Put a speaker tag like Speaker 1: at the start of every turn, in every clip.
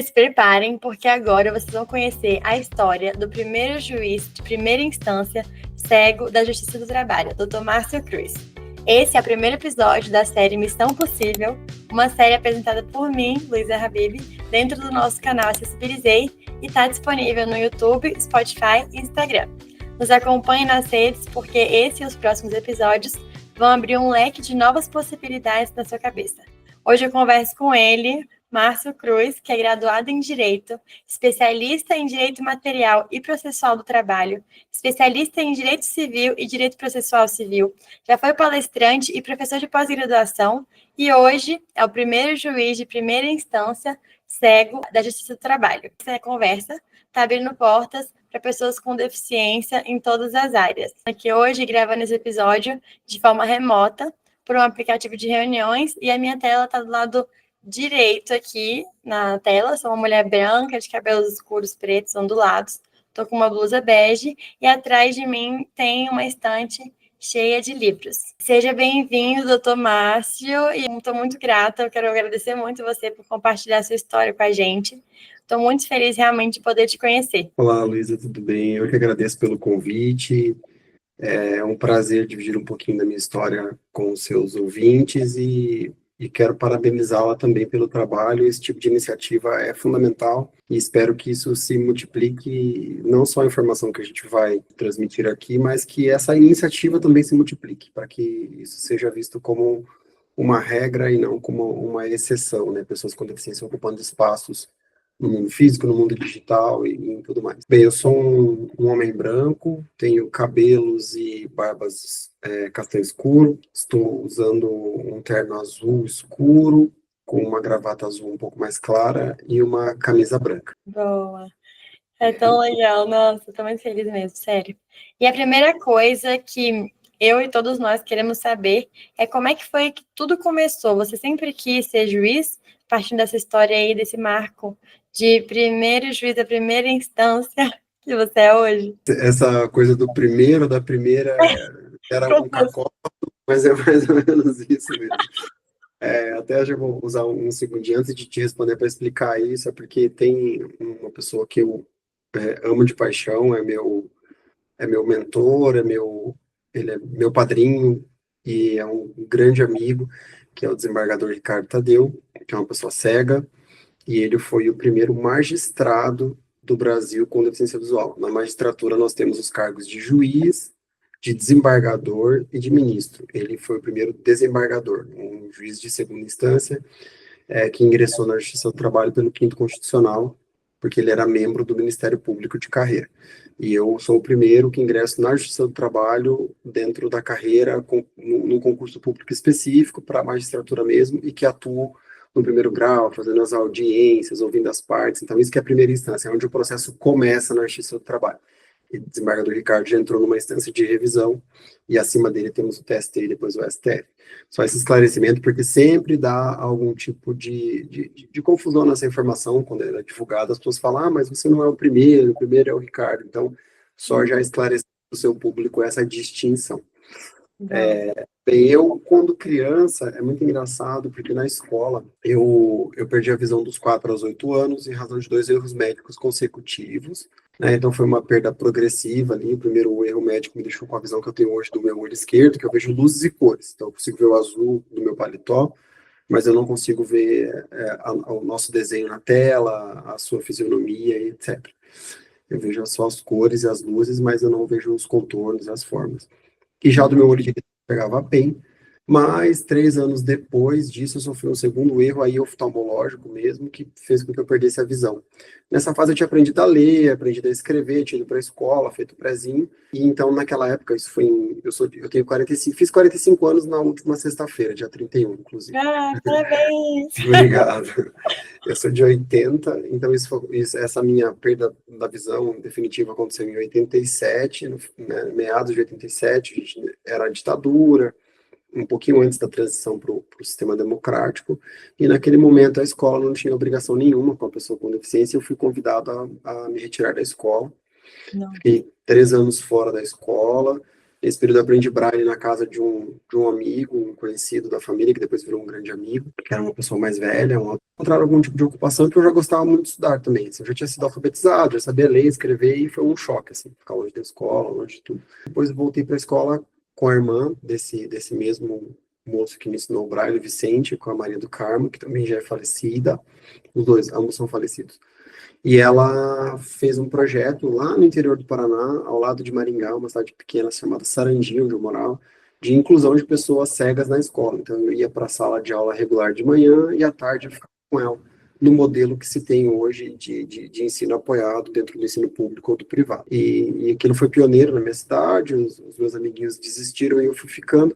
Speaker 1: Se preparem, porque agora vocês vão conhecer a história do primeiro juiz de primeira instância cego da Justiça do Trabalho, Dr. Márcio Cruz. Esse é o primeiro episódio da série Missão Possível, uma série apresentada por mim, Luísa Habib, dentro do nosso canal Acessibilizei e está disponível no YouTube, Spotify e Instagram. Nos acompanhe nas redes, porque esse e os próximos episódios vão abrir um leque de novas possibilidades na sua cabeça. Hoje eu converso com ele, Márcio Cruz, que é graduado em Direito, especialista em Direito Material e Processual do Trabalho, especialista em Direito Civil e Direito Processual Civil, já foi palestrante e professor de pós-graduação e hoje é o primeiro juiz de primeira instância cego da Justiça do Trabalho. Essa conversa está abrindo portas para pessoas com deficiência em todas as áreas. Aqui hoje, gravando esse episódio de forma remota, por um aplicativo de reuniões, e a minha tela está do lado direito aqui na tela. Sou uma mulher branca, de cabelos escuros, pretos, ondulados. Estou com uma blusa bege e atrás de mim tem uma estante cheia de livros. Seja bem-vindo, doutor Márcio, e estou muito grata, eu quero agradecer muito você por compartilhar sua história com a gente. Estou muito feliz realmente de poder te conhecer.
Speaker 2: Olá, Luísa, tudo bem? Eu que agradeço pelo convite. É um prazer dividir um pouquinho da minha história com os seus ouvintes e quero parabenizá-la também pelo trabalho. Esse tipo de iniciativa é fundamental e espero que isso se multiplique, não só a informação que a gente vai transmitir aqui, mas que essa iniciativa também se multiplique, para que isso seja visto como uma regra e não como uma exceção, né? Pessoas com deficiência ocupando espaços no mundo físico, no mundo digital e em tudo mais. Bem, eu sou um homem branco, tenho cabelos e barbas castanho escuro, estou usando um terno azul escuro, com uma gravata azul um pouco mais clara e uma camisa branca.
Speaker 1: Boa. É tão legal, nossa, estou muito feliz mesmo, sério. E a primeira coisa que eu e todos nós queremos saber é como é que foi que tudo começou. Você sempre quis ser juiz, partindo dessa história aí, desse marco de primeiro juiz da primeira instância que você é hoje?
Speaker 2: Essa coisa do primeiro, da primeira, era um cacófato, mas é mais ou menos isso mesmo. Até já vou usar um segundinho antes de te responder para explicar isso, é porque tem uma pessoa que eu amo de paixão, é meu mentor, ele é meu padrinho e é um grande amigo, que é o desembargador Ricardo Tadeu, que é uma pessoa cega, e ele foi o primeiro magistrado do Brasil com deficiência visual. Na magistratura nós temos os cargos de juiz, de desembargador e de ministro. Ele foi o primeiro desembargador, um juiz de segunda instância, que ingressou na Justiça do Trabalho pelo Quinto Constitucional, porque ele era membro do Ministério Público de carreira. E eu sou o primeiro que ingresso na Justiça do Trabalho dentro da carreira, num concurso público específico para a magistratura mesmo, e que atuo no primeiro grau, fazendo as audiências, ouvindo as partes. Então, isso que é a primeira instância, é onde o processo começa na Justiça do Trabalho. E o desembargador Ricardo já entrou numa instância de revisão, e acima dele temos o TST e depois o STF. Só esse esclarecimento, porque sempre dá algum tipo de confusão nessa informação, quando ela é divulgada, as pessoas falam, mas você não é o primeiro é o Ricardo. Então, só já esclarecer para o seu público essa distinção. Bem, eu, quando criança, é muito engraçado, porque na escola eu perdi a visão dos 4 aos 8 anos em razão de 2 erros médicos consecutivos, né? Então foi uma perda progressiva ali. O primeiro erro médico me deixou com a visão que eu tenho hoje do meu olho esquerdo, que eu vejo luzes e cores. Então eu consigo ver o azul do meu paletó, mas eu não consigo ver o nosso desenho na tela, a sua fisionomia e etc. Eu vejo só as cores e as luzes, mas eu não vejo os contornos e as formas. E já do meu olho direito pegava bem, mas 3 anos depois disso eu sofri um segundo erro aí oftalmológico mesmo, que fez com que eu perdesse a visão. Nessa fase eu tinha aprendido a ler, aprendido a escrever, tinha ido para a escola, feito prezinho, e então naquela época, isso foi eu tenho 45, fiz 45 anos na última sexta-feira, dia 31, inclusive.
Speaker 1: Parabéns!
Speaker 2: Obrigado. Eu sou de 80, então essa minha perda da visão definitiva aconteceu em 87, meados de 87, a gente era a ditadura, um pouquinho antes da transição para o sistema democrático, e naquele momento a escola não tinha obrigação nenhuma com a pessoa com deficiência, eu fui convidado a me retirar da escola. Não. Fiquei 3 anos fora da escola, Nesse período eu aprendi Braille na casa de um amigo, um conhecido da família, que depois virou um grande amigo, que era uma pessoa mais velha, encontrar algum tipo de ocupação, que eu já gostava muito de estudar também. Assim, eu já tinha sido alfabetizado, já sabia ler, escrever, e foi um choque, assim, ficar longe da escola, longe de tudo. Depois eu voltei para a escola com a irmã desse mesmo moço que me ensinou o Braille, o Vicente, com a Maria do Carmo, que também já é falecida. Os dois, ambos são falecidos. E ela fez um projeto lá no interior do Paraná, ao lado de Maringá, uma cidade pequena chamada Sarandi, onde eu morava, de inclusão de pessoas cegas na escola. Então eu ia para a sala de aula regular de manhã e à tarde eu ficava com ela, no modelo que se tem hoje de ensino apoiado dentro do ensino público ou do privado. E aquilo foi pioneiro na minha cidade, os meus amiguinhos desistiram e eu fui ficando.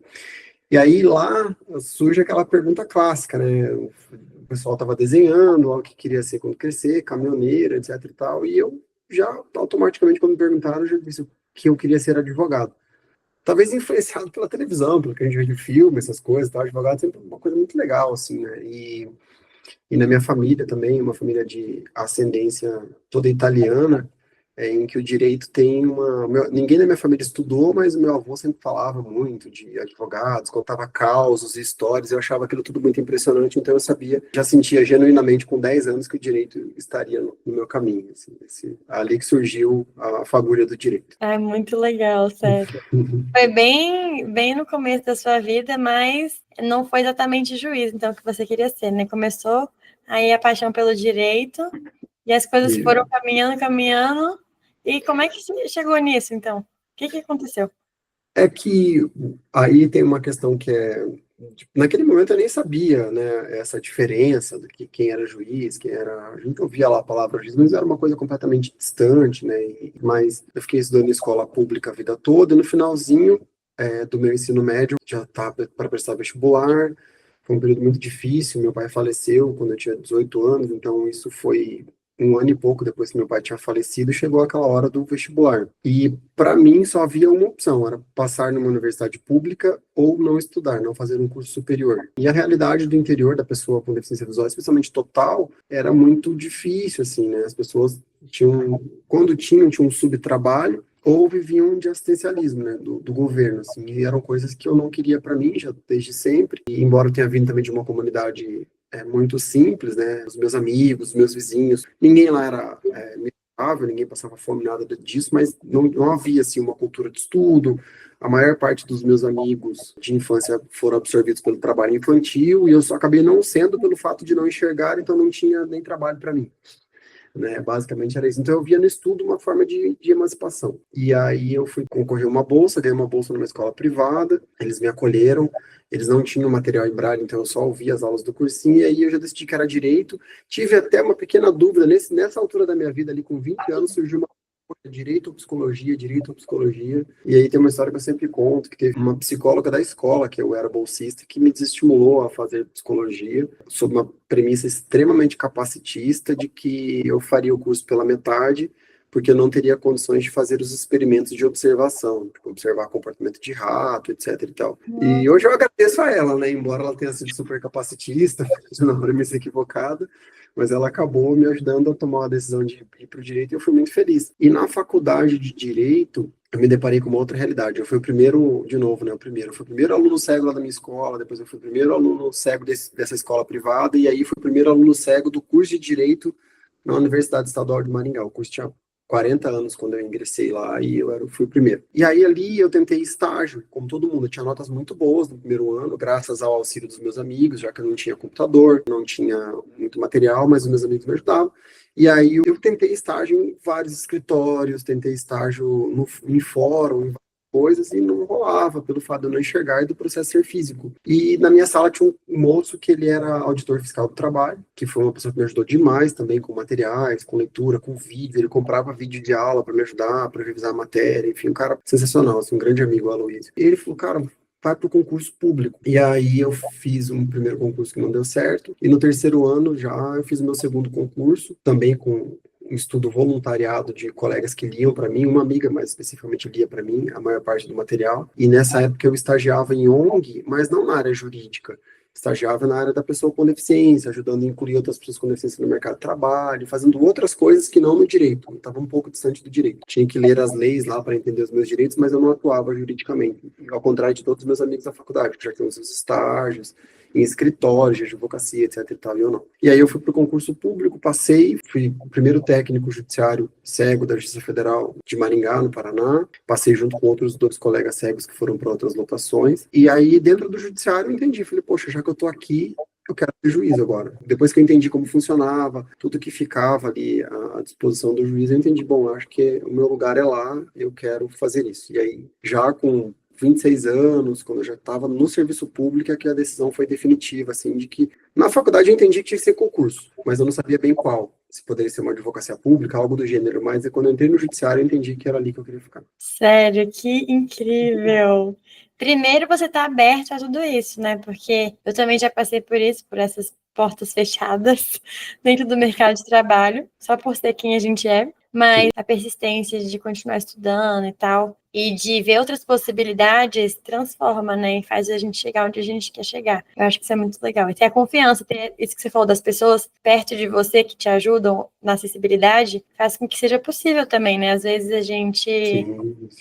Speaker 2: E aí lá surge aquela pergunta clássica, né? O pessoal estava desenhando o que queria ser quando crescer, caminhoneiro, etc e tal, e eu já automaticamente, quando me perguntaram, eu já disse que eu queria ser advogado. Talvez influenciado pela televisão, pelo que a gente vê de filme, essas coisas, tá? Advogado sempre é uma coisa muito legal, assim, né? E na minha família também, uma família de ascendência toda italiana, em que o direito tem ninguém da minha família estudou, mas o meu avô sempre falava muito de advogados, contava causos e histórias, eu achava aquilo tudo muito impressionante, então eu sabia, já sentia genuinamente com 10 anos que o direito estaria no meu caminho, assim, ali que surgiu a fagulha do direito.
Speaker 1: É muito legal, sério. Foi bem no começo da sua vida, mas não foi exatamente juiz, então, que você queria ser, né? Começou aí a paixão pelo direito, e as coisas foram caminhando, e como é que você chegou nisso, então? O que aconteceu?
Speaker 2: É que aí tem uma questão que naquele momento eu nem sabia, né, essa diferença do que quem era juiz, quem era, a gente ouvia lá a palavra juiz, mas era uma coisa completamente distante, né, mas eu fiquei estudando em escola pública a vida toda, e no finalzinho do meu ensino médio, já estava para prestar vestibular, foi um período muito difícil, meu pai faleceu quando eu tinha 18 anos, então isso foi um ano e pouco depois que meu pai tinha falecido, chegou aquela hora do vestibular. E para mim só havia uma opção, era passar numa universidade pública ou não estudar, não fazer um curso superior. E a realidade do interior da pessoa com deficiência visual, especialmente total, era muito difícil, assim, né? As pessoas quando tinham um subtrabalho, ou viviam de assistencialismo, né, do governo, assim, e eram coisas que eu não queria para mim, já desde sempre, e embora eu tenha vindo também de uma comunidade muito simples, né, os meus amigos, os meus vizinhos, ninguém lá era miserável, ninguém passava fome, nada disso, mas não havia, assim, uma cultura de estudo, a maior parte dos meus amigos de infância foram absorvidos pelo trabalho infantil, e eu só acabei não sendo pelo fato de não enxergar, então não tinha nem trabalho para mim. Né, basicamente era isso. Então eu via no estudo uma forma de emancipação. E aí eu fui concorrer uma bolsa, ganhei uma bolsa numa escola privada, eles me acolheram, eles não tinham material em Braille, então eu só ouvia as aulas do cursinho, e aí eu já decidi que era direito. Tive até uma pequena dúvida, nessa altura da minha vida, ali com 20 anos, surgiu uma direito ou psicologia, e aí tem uma história que eu sempre conto, que teve uma psicóloga da escola, que eu era bolsista, que me desestimulou a fazer psicologia, sob uma premissa extremamente capacitista, de que eu faria o curso pela metade, porque eu não teria condições de fazer os experimentos de observação, tipo, observar comportamento de rato, etc e tal. E hoje eu agradeço a ela, né, embora ela tenha sido super capacitista, na premissa equivocada, mas ela acabou me ajudando a tomar a decisão de ir para o direito e eu fui muito feliz. E na faculdade de direito, eu me deparei com uma outra realidade. Eu fui o primeiro, de novo, né, eu fui o primeiro aluno cego lá da minha escola, depois eu fui o primeiro aluno cego dessa escola privada, e aí fui o primeiro aluno cego do curso de direito na Universidade Estadual de Maringá. O curso tinha 40 anos quando eu ingressei lá e fui o primeiro. E aí ali eu tentei estágio, como todo mundo, eu tinha notas muito boas no primeiro ano, graças ao auxílio dos meus amigos, já que eu não tinha computador, não tinha muito material, mas os meus amigos me ajudavam. E aí eu tentei estágio em vários escritórios, tentei estágio em fórum, em coisas, e não rolava, pelo fato de eu não enxergar e do processo ser físico. E na minha sala tinha um moço que ele era auditor fiscal do trabalho, que foi uma pessoa que me ajudou demais também com materiais, com leitura, com vídeo, ele comprava vídeo de aula para me ajudar, para revisar a matéria, enfim, um cara sensacional, assim, um grande amigo, o Aloysio. E ele falou, cara, vai para o concurso público. E aí eu fiz um primeiro concurso que não deu certo, e no terceiro ano já eu fiz o meu segundo concurso, também com um estudo voluntariado de colegas que liam para mim, uma amiga mais especificamente lia para mim a maior parte do material, e nessa época eu estagiava em ONG, mas não na área jurídica, estagiava na área da pessoa com deficiência, ajudando a incluir outras pessoas com deficiência no mercado de trabalho, fazendo outras coisas que não no direito. Eu estava um pouco distante do direito. Tinha que ler as leis lá para entender os meus direitos, mas eu não atuava juridicamente. Ao contrário de todos os meus amigos da faculdade, que já tinham seus estágios, em escritórios de advocacia, etc e tal, e eu não. E aí eu fui para o concurso público, passei, fui o primeiro técnico judiciário cego da Justiça Federal de Maringá, no Paraná, passei junto com outros 2 colegas cegos que foram para outras lotações, e aí dentro do judiciário eu entendi, falei, poxa, já que eu estou aqui, eu quero ser juiz agora. Depois que eu entendi como funcionava, tudo que ficava ali à disposição do juiz, eu entendi, bom, acho que o meu lugar é lá, eu quero fazer isso. E aí, já com 26 anos, quando eu já estava no serviço público, é que a decisão foi definitiva, assim, de que na faculdade eu entendi que tinha que ser concurso, mas eu não sabia bem qual, se poderia ser uma advocacia pública, algo do gênero, mas quando eu entrei no judiciário eu entendi que era ali que eu queria ficar.
Speaker 1: Sério, que incrível! Primeiro, você está aberto a tudo isso, né? Porque eu também já passei por isso, por essas portas fechadas dentro do mercado de trabalho, só por ser quem a gente é, mas a persistência de continuar estudando e tal, e de ver outras possibilidades, transforma, né? E faz a gente chegar onde a gente quer chegar. Eu acho que isso é muito legal. E ter a confiança, ter isso que você falou das pessoas perto de você que te ajudam na acessibilidade, faz com que seja possível também, né? Às vezes a gente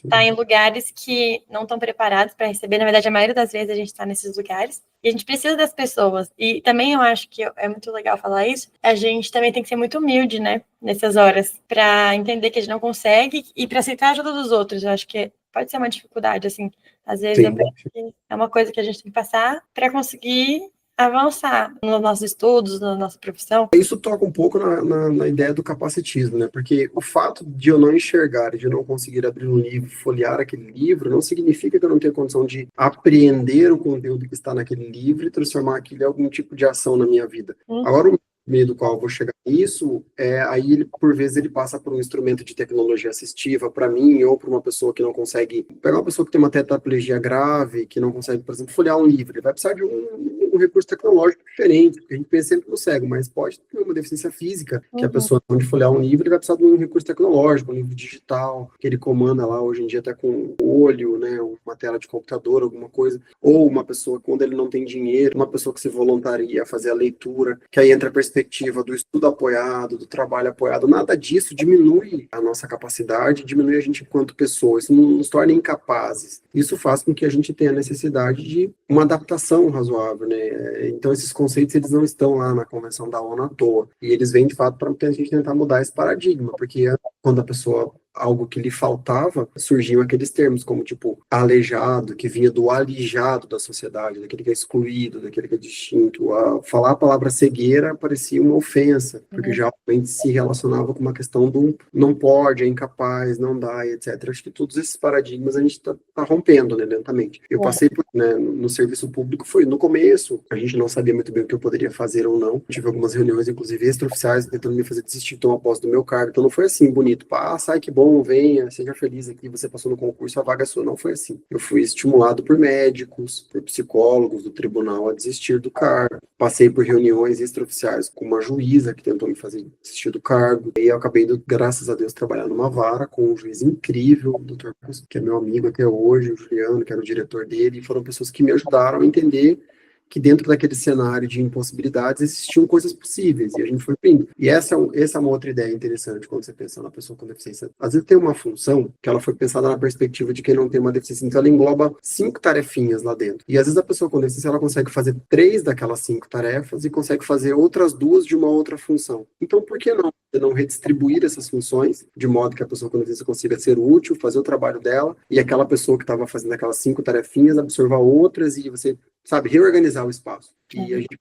Speaker 1: está em lugares que não estão preparados para receber. Na verdade, a maioria das vezes a gente está nesses lugares e a gente precisa das pessoas. E também eu acho que é muito legal falar isso. A gente também tem que ser muito humilde, né? Nessas horas, para entender que a gente não consegue e para aceitar a ajuda dos outros. Eu acho que pode ser uma dificuldade, assim. Às vezes eu penso que é uma coisa que a gente tem que passar para conseguir avançar nos nossos estudos, na nossa profissão.
Speaker 2: Isso toca um pouco na ideia do capacitismo, né? Porque o fato de eu não enxergar, de eu não conseguir abrir um livro, folhear aquele livro, não significa que eu não tenho condição de apreender o conteúdo que está naquele livro e transformar aquilo em algum tipo de ação na minha vida. Agora, o meio do qual eu vou chegar nisso, aí ele, por vezes, ele passa por um instrumento de tecnologia assistiva para mim, ou para uma pessoa que não consegue, pegar uma pessoa que tem uma tetraplegia grave, que não consegue, por exemplo, folhear um livro, ele vai precisar de um recurso tecnológico diferente, porque a gente pensa sempre no cego, mas pode ter uma deficiência física, que a pessoa não de folhear um livro, ele vai precisar de um recurso tecnológico, um livro digital, que ele comanda lá, hoje em dia até com o olho, né, uma tela de computador, alguma coisa, ou uma pessoa, quando ele não tem dinheiro, uma pessoa que se voluntaria a fazer a leitura, que aí entra a perspectiva do estudo apoiado, do trabalho apoiado, nada disso diminui a nossa capacidade, diminui a gente enquanto pessoa, isso não nos torna incapazes. Isso faz com que a gente tenha a necessidade de uma adaptação razoável, né? Então esses conceitos, eles não estão lá na Convenção da ONU à toa, e eles vêm de fato para a gente tentar mudar esse paradigma, porque quando a pessoa, algo que lhe faltava, surgiam aqueles termos como, tipo, aleijado, que vinha do alijado da sociedade, daquele que é excluído, daquele que é distinto. Falar a palavra cegueira parecia uma ofensa, porque já se relacionava com uma questão do não pode, é incapaz, não dá, etc. Acho que todos esses paradigmas a gente tá rompendo, né, lentamente. Eu passei por, né, no serviço público, foi no começo, a gente não sabia muito bem o que eu poderia fazer ou não. Tive algumas reuniões, inclusive extraoficiais, tentando me fazer desistir de tomar posse do meu cargo. Então não foi assim, bonito. Sai que bom, venha, seja feliz aqui, você passou no concurso, a vaga é sua. Não foi assim. Eu fui estimulado por médicos, por psicólogos do tribunal a desistir do cargo. Passei por reuniões extraoficiais com uma juíza que tentou me fazer desistir do cargo. E eu acabei, graças a Deus, trabalhando numa vara com um juiz incrível, o Dr. Marcos, que é meu amigo até hoje, o Juliano, que era o diretor dele, e foram pessoas que me ajudaram a entender que dentro daquele cenário de impossibilidades existiam coisas possíveis, e a gente foi indo. E essa é uma outra ideia interessante quando você pensa na pessoa com deficiência. Às vezes tem uma função que ela foi pensada na perspectiva de quem não tem uma deficiência, então ela engloba 5 tarefinhas lá dentro. E às vezes a pessoa com deficiência, ela consegue fazer 3 daquelas 5 tarefas e consegue fazer outras 2 de uma outra função. Então, por que não redistribuir essas funções de modo que a pessoa com deficiência consiga ser útil, fazer o trabalho dela, e aquela pessoa que estava fazendo aquelas 5 tarefinhas absorver outras, e você, sabe, reorganizar o espaço. E a gente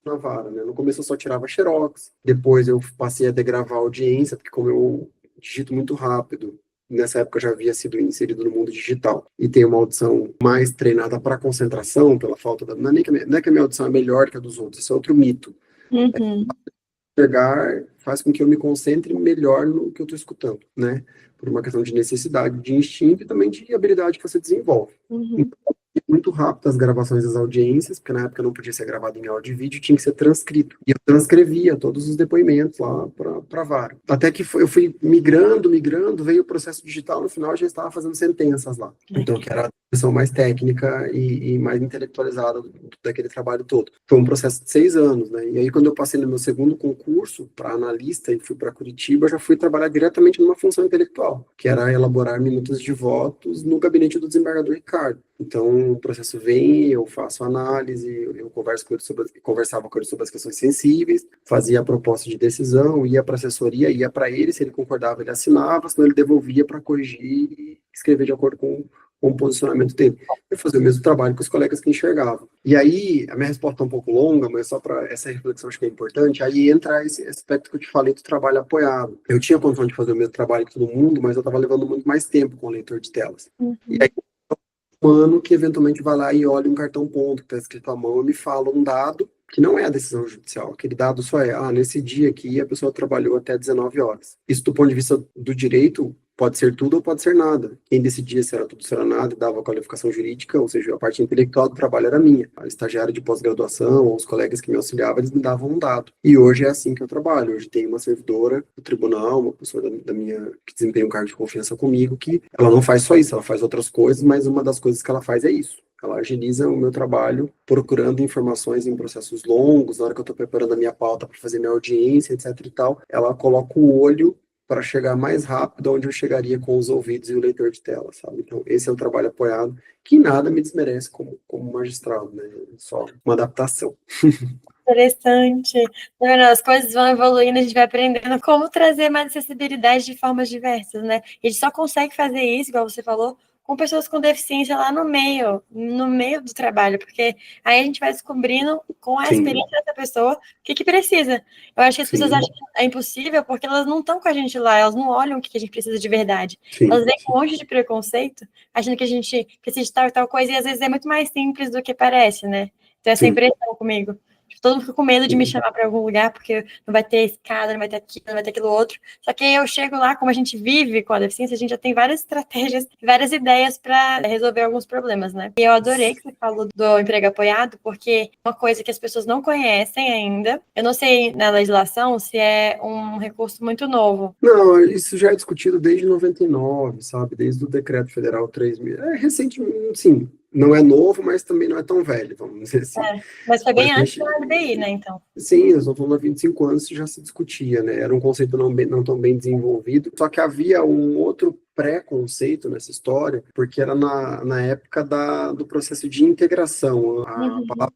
Speaker 2: na vara, né? No começo eu só tirava xerox, depois eu passei a degravar a audiência, porque como eu digito muito rápido, nessa época eu já havia sido inserido no mundo digital, e tenho uma audição mais treinada para concentração, pela falta da... Não é que a minha audição é melhor que a dos outros, isso é outro mito. Pegar faz com que eu me concentre melhor no que eu estou escutando, né? Por uma questão de necessidade, de instinto e também de habilidade que você desenvolve. Então, muito rápido as gravações das audiências, porque na época não podia ser gravado em áudio e vídeo, tinha que ser transcrito. E eu transcrevia todos os depoimentos lá para a vara. Até que eu fui migrando, veio o processo digital, no final já estava fazendo sentenças lá. Então, que era versão mais técnica e mais intelectualizada daquele trabalho todo. Foi um processo de 6 anos, né? E aí, quando eu passei no meu segundo concurso para analista e fui para Curitiba, já fui trabalhar diretamente numa função intelectual, que era elaborar minutas de votos no gabinete do desembargador Ricardo. Então, o processo vem, eu faço análise, eu conversava com ele sobre as questões sensíveis, fazia a proposta de decisão, ia para a assessoria, ia para ele, se ele concordava, ele assinava, senão ele devolvia para corrigir e escrever de acordo com o posicionamento dele. Eu fazia o mesmo trabalho com os colegas que enxergavam. E aí, a minha resposta é um pouco longa, mas só para essa reflexão acho que é importante, aí entra esse aspecto que eu te falei do trabalho apoiado. Eu tinha condição de fazer o mesmo trabalho que todo mundo, mas eu estava levando muito mais tempo com o leitor de telas. E aí, humano que eventualmente vai lá e olha um cartão ponto que está escrito à mão e me fala um dado que não é a decisão judicial. Aquele dado só é, nesse dia aqui a pessoa trabalhou até 19 horas. Isso do ponto de vista do direito pode ser tudo ou pode ser nada. Quem decidia se era tudo ou se era nada, dava a qualificação jurídica, ou seja, a parte intelectual do trabalho era minha. A estagiária de pós-graduação, ou os colegas que me auxiliavam, eles me davam um dado. E hoje é assim que eu trabalho. Hoje tem uma servidora do tribunal, uma pessoa da minha, que desempenha um cargo de confiança comigo, que ela não faz só isso, ela faz outras coisas, mas uma das coisas que ela faz é isso. Ela agiliza o meu trabalho procurando informações em processos longos, na hora que eu estou preparando a minha pauta para fazer minha audiência, etc e tal, ela coloca o olho para chegar mais rápido onde eu chegaria com os ouvidos e o leitor de tela, sabe? Então, esse é um trabalho apoiado que nada me desmerece como magistrado, né? É só uma adaptação.
Speaker 1: Interessante. As coisas vão evoluindo, a gente vai aprendendo como trazer mais acessibilidade de formas diversas, né? E a gente só consegue fazer isso, igual você falou, com pessoas com deficiência lá no meio do trabalho, porque aí a gente vai descobrindo com a experiência dessa pessoa o que precisa. Eu acho que as pessoas acham que é impossível porque elas não estão com a gente lá, elas não olham o que a gente precisa de verdade. Elas vêm com um monte de preconceito, achando que a gente precisa de tal e tal coisa, e às vezes é muito mais simples do que parece, né? Então essa impressão comigo. Todo mundo fica com medo de me chamar para algum lugar, porque não vai ter escada, não vai ter aquilo, não vai ter aquilo outro. Só que eu chego lá, como a gente vive com a deficiência, a gente já tem várias estratégias, várias ideias para resolver alguns problemas, né? E eu adorei que você falou do emprego apoiado, porque é uma coisa que as pessoas não conhecem ainda. Eu não sei na legislação se é um recurso muito novo.
Speaker 2: Não, isso já é discutido desde 99, sabe? Desde o Decreto Federal 3.000. É recente, sim. Não é novo, mas também não é tão velho, vamos dizer assim.
Speaker 1: Mas foi bem antes da LBI, né, então?
Speaker 2: Sim, eu estou falando há 25 anos já se discutia, né? Era um conceito não tão bem desenvolvido, só que havia um outro pré-conceito nessa história, porque era na época do processo de integração. A palavra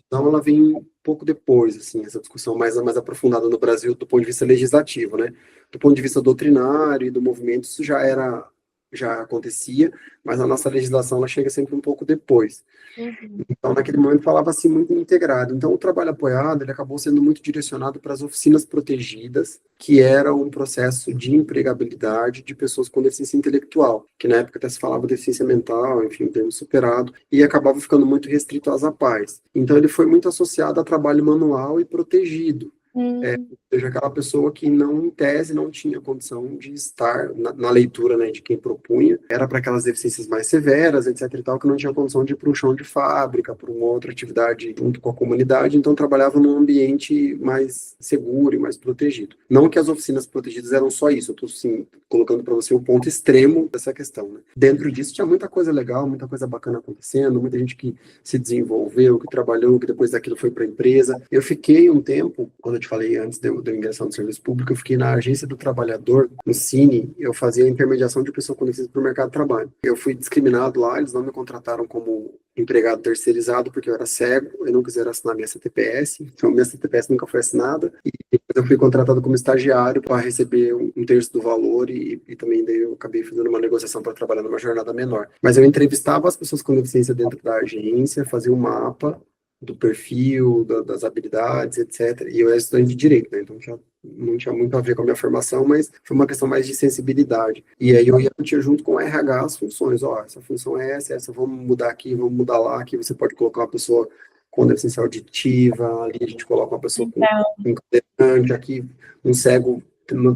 Speaker 2: então ela vem um pouco depois, assim, essa discussão mais aprofundada no Brasil do ponto de vista legislativo, né? Do ponto de vista doutrinário e do movimento, isso já acontecia, mas a nossa legislação ela chega sempre um pouco depois. Então, naquele momento, falava-se muito integrado. Então, o trabalho apoiado ele acabou sendo muito direcionado para as oficinas protegidas, que era um processo de empregabilidade de pessoas com deficiência intelectual, que na época até se falava deficiência mental, enfim, um termo superado, e acabava ficando muito restrito às APAES. Então, ele foi muito associado a trabalho manual e protegido. Ou seja, aquela pessoa que não, em tese, não tinha condição de estar na leitura, né, de quem propunha, era para aquelas deficiências mais severas, etc e tal, que não tinha condição de ir para um chão de fábrica, para uma outra atividade junto com a comunidade, então trabalhava num ambiente mais seguro e mais protegido. Não que as oficinas protegidas eram só isso, eu estou, sim, colocando para você o ponto extremo dessa questão, né? Dentro disso tinha muita coisa legal, muita coisa bacana acontecendo, muita gente que se desenvolveu, que trabalhou, que depois daquilo foi para a empresa. Eu fiquei um tempo, quando eu te falei antes de eu ingressar no serviço público, eu fiquei na Agência do Trabalhador, no Cine, eu fazia a intermediação de pessoa com deficiência para o mercado de trabalho. Eu fui discriminado lá, eles não me contrataram como empregado terceirizado porque eu era cego, eu não quiseram assinar minha CTPS, então minha CTPS nunca foi assinada, e depois eu fui contratado como estagiário para receber um terço do valor e também daí eu acabei fazendo uma negociação para trabalhar numa jornada menor. Mas eu entrevistava as pessoas com deficiência dentro da agência, fazia um mapa do perfil, das habilidades, etc. E eu era estudante de direito, né? Então não tinha muito a ver com a minha formação, mas foi uma questão mais de sensibilidade. E aí eu ia junto com o RH as funções. Essa função é essa, vamos mudar aqui, vamos mudar lá. Aqui você pode colocar uma pessoa com deficiência auditiva, ali a gente coloca uma pessoa com incadeirante, aqui um cego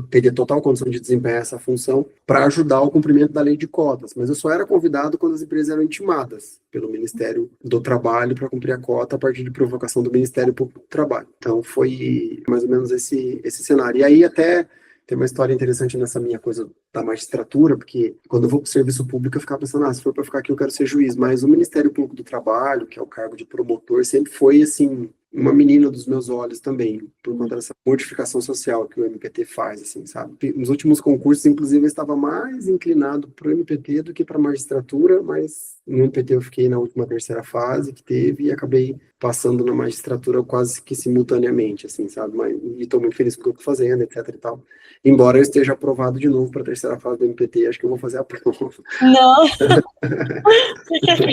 Speaker 2: teria total condição de desempenhar essa função para ajudar o cumprimento da lei de cotas, mas eu só era convidado quando as empresas eram intimadas pelo Ministério do Trabalho para cumprir a cota a partir de provocação do Ministério Público do Trabalho. Então foi mais ou menos esse cenário. E aí até Tem uma história interessante nessa minha coisa da magistratura, porque quando eu vou para o serviço público, eu ficava pensando, se for para ficar aqui, eu quero ser juiz. Mas o Ministério Público do Trabalho, que é o cargo de promotor, sempre foi, assim, uma menina dos meus olhos também, por conta dessa modificação social que o MPT faz, assim, sabe? Nos últimos concursos, inclusive, eu estava mais inclinado para o MPT do que para a magistratura, mas no MPT eu fiquei na última terceira fase que teve e acabei passando na magistratura quase que simultaneamente, assim, sabe? E estou muito feliz com o que eu estou fazendo, etc e tal. Embora eu esteja aprovado de novo para a terceira fase do MPT, acho que eu vou fazer a prova.
Speaker 1: Não!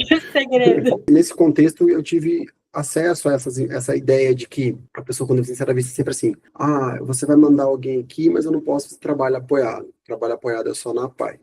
Speaker 1: Que segredo.
Speaker 2: Nesse contexto, eu tive acesso a essa ideia de que a pessoa com deficiência era vista sempre assim, você vai mandar alguém aqui, mas eu não posso fazer trabalho apoiado. Trabalho apoiado é só na APAE.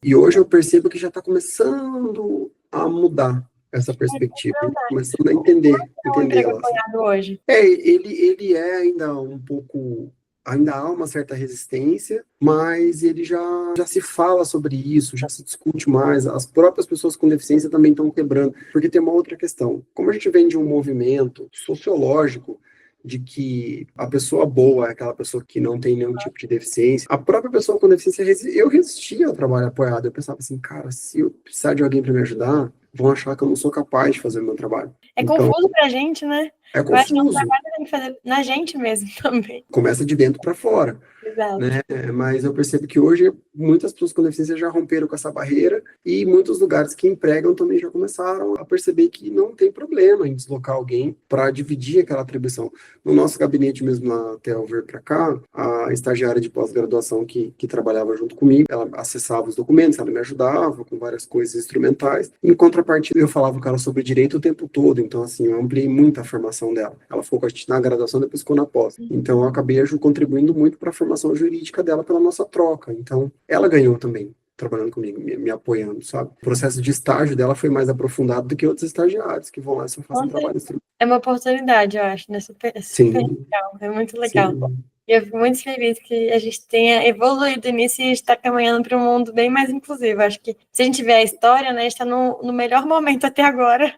Speaker 2: E hoje eu percebo que já está começando a mudar essa perspectiva, começando a entender ela.
Speaker 1: Apoiado hoje.
Speaker 2: Ele é ainda um pouco... Ainda há uma certa resistência, mas ele já se fala sobre isso, já se discute mais. As próprias pessoas com deficiência também estão quebrando, porque tem uma outra questão. Como a gente vem de um movimento sociológico de que a pessoa boa é aquela pessoa que não tem nenhum tipo de deficiência, a própria pessoa com deficiência, eu resistia ao trabalho apoiado. Eu pensava assim, cara, se eu precisar de alguém para me ajudar, vão achar que eu não sou capaz de fazer o meu trabalho.
Speaker 1: Então, confuso pra gente, né?
Speaker 2: É confuso. Eu acho que
Speaker 1: o trabalho tem que fazer na gente mesmo também.
Speaker 2: Começa de dentro para fora.
Speaker 1: Exato.
Speaker 2: Né? Mas eu percebo que hoje muitas pessoas com deficiência já romperam com essa barreira e muitos lugares que empregam também já começaram a perceber que não tem problema em deslocar alguém para dividir aquela atribuição. No nosso gabinete mesmo, até eu vir para cá, a estagiária de pós-graduação que trabalhava junto comigo, ela acessava os documentos, ela me ajudava com várias coisas instrumentais. Em contrapartida, eu falava com ela sobre direito o tempo todo, então assim, eu ampliei muito a formação dela. Ela ficou com a gente na graduação, depois ficou na pós. Então eu acabei contribuindo muito para a formação jurídica dela pela nossa troca. Então, ela ganhou também, trabalhando comigo, me apoiando, sabe? O processo de estágio dela foi mais aprofundado do que outros estagiários que vão lá e só fazem trabalho.
Speaker 1: É uma oportunidade, eu acho, né? Super legal, é muito legal. Sim. E eu fico muito feliz que a gente tenha evoluído nisso e está caminhando para um mundo bem mais inclusivo. Acho que se a gente ver a história, né, a gente está no melhor momento até agora,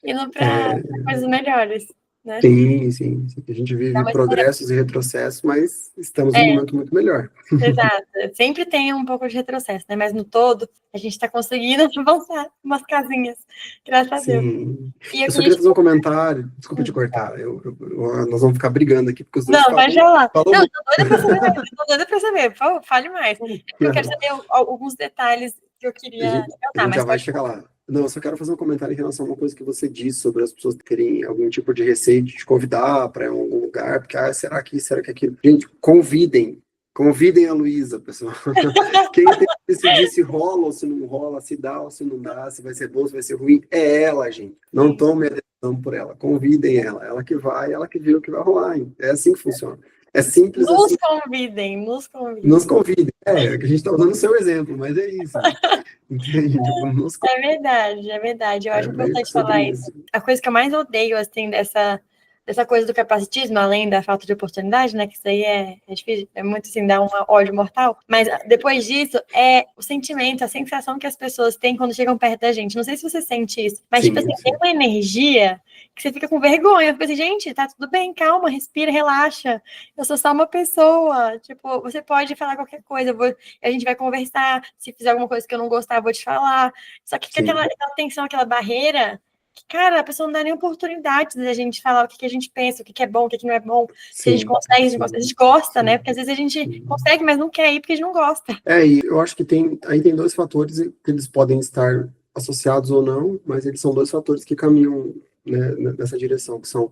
Speaker 1: indo para coisas melhores. Né?
Speaker 2: Sim. A gente vive progressos e retrocessos, mas estamos num momento muito melhor.
Speaker 1: Exato. Sempre tem um pouco de retrocesso, né? Mas no todo, a gente está conseguindo avançar umas casinhas, graças a Deus.
Speaker 2: Eu só queria fazer um comentário, desculpa te cortar, nós vamos ficar brigando aqui, porque os dois
Speaker 1: vai lá. Não, tô doida pra saber, por favor, fale mais. Eu quero saber alguns detalhes que eu queria
Speaker 2: a gente já vai chegar lá. Não, eu só quero fazer um comentário em relação a uma coisa que você disse sobre as pessoas terem algum tipo de receio de te convidar para algum lugar, porque, será que isso, será que aquilo? Gente, convidem a Luísa, pessoal. Quem tem que decidir se rola ou se não rola, se dá ou se não dá, se vai ser bom, se vai ser ruim, é ela, gente. Não tome a decisão por ela, convidem ela que vai, ela que vê o que vai rolar, hein? É assim que funciona. É simples
Speaker 1: nos
Speaker 2: assim.
Speaker 1: Convidem.
Speaker 2: Nos convidem. Que a gente está usando o seu exemplo, mas é isso.
Speaker 1: É verdade. Eu acho importante falar isso. A coisa que eu mais odeio, assim, dessa coisa do capacitismo, além da falta de oportunidade, né, que isso aí é difícil, é muito, assim, dar um ódio mortal, mas depois disso, é o sentimento, a sensação que as pessoas têm quando chegam perto da gente. Não sei se você sente isso, mas, sim, tem uma energia que você fica com vergonha, fica assim, gente, tá tudo bem, calma, respira, relaxa, eu sou só uma pessoa, tipo, você pode falar qualquer coisa, a gente vai conversar, se fizer alguma coisa que eu não gostar, eu vou te falar, só que aquela tensão, aquela barreira, que, cara, a pessoa não dá nem oportunidade de a gente falar o que a gente pensa, o que é bom, o que não é bom, se a gente consegue, a gente gosta, né, porque às vezes a gente consegue, mas não quer ir porque a gente não gosta.
Speaker 2: E eu acho que aí tem dois fatores que eles podem estar associados ou não, mas eles são dois fatores que caminham, né, nessa direção, que são